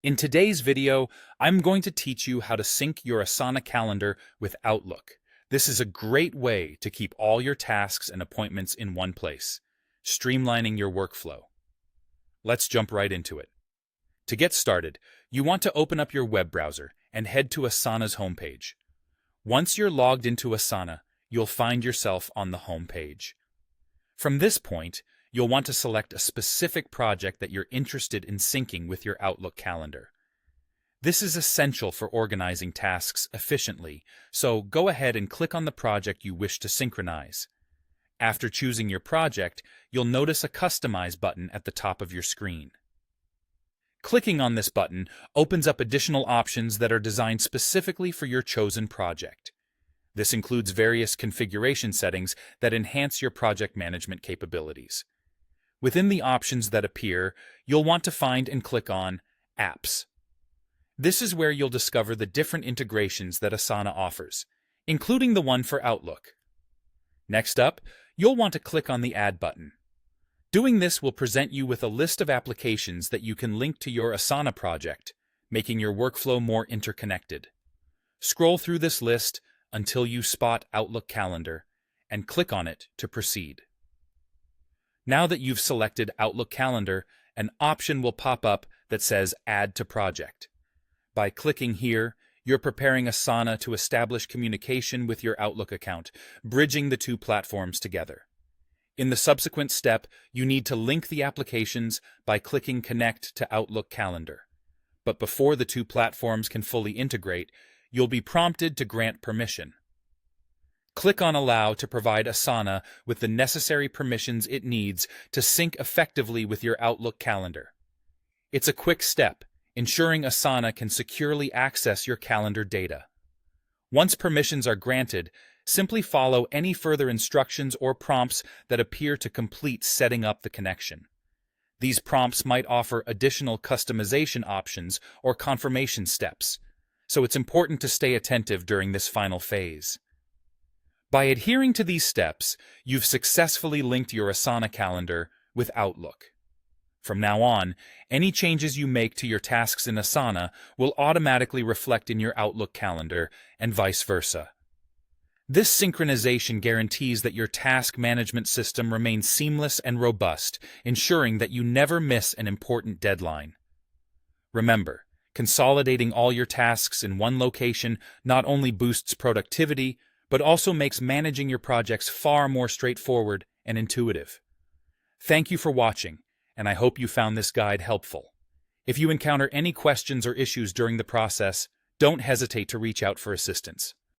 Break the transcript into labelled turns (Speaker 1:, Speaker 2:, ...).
Speaker 1: In today's video, I'm going to teach you how to sync your Asana calendar with Outlook. This is a great way to keep all your tasks and appointments in one place, streamlining your workflow. Let's jump right into it. To get started, you want to open up your web browser and head to Asana's homepage. Once you're logged into Asana, you'll find yourself on the home page. From this point, you'll want to select a specific project that you're interested in syncing with your Outlook calendar. This is essential for organizing tasks efficiently, so go ahead and click on the project you wish to synchronize. After choosing your project, you'll notice a Customize button at the top of your screen. Clicking on this button opens up additional options that are designed specifically for your chosen project. This includes various configuration settings that enhance your project management capabilities. Within the options that appear, you'll want to find and click on Apps. This is where you'll discover the different integrations that Asana offers, including the one for Outlook. Next up, you'll want to click on the Add button. Doing this will present you with a list of applications that you can link to your Asana project, making your workflow more interconnected. Scroll through this list until you spot Outlook Calendar and click on it to proceed. Now that you've selected Outlook Calendar, an option will pop up that says Add to Project. By clicking here, you're preparing Asana to establish communication with your Outlook account, bridging the two platforms together. In the subsequent step, you need to link the applications by clicking Connect to Outlook Calendar. But before the two platforms can fully integrate, you'll be prompted to grant permission. Click on Allow to provide Asana with the necessary permissions it needs to sync effectively with your Outlook calendar. It's a quick step, ensuring Asana can securely access your calendar data. Once permissions are granted, simply follow any further instructions or prompts that appear to complete setting up the connection. These prompts might offer additional customization options or confirmation steps, so it's important to stay attentive during this final phase. By adhering to these steps, you've successfully linked your Asana calendar with Outlook. From now on, any changes you make to your tasks in Asana will automatically reflect in your Outlook calendar, and vice versa. This synchronization guarantees that your task management system remains seamless and robust, ensuring that you never miss an important deadline. Remember, consolidating all your tasks in one location not only boosts productivity, but also makes managing your projects far more straightforward and intuitive. Thank you for watching, and I hope you found this guide helpful. If you encounter any questions or issues during the process, don't hesitate to reach out for assistance.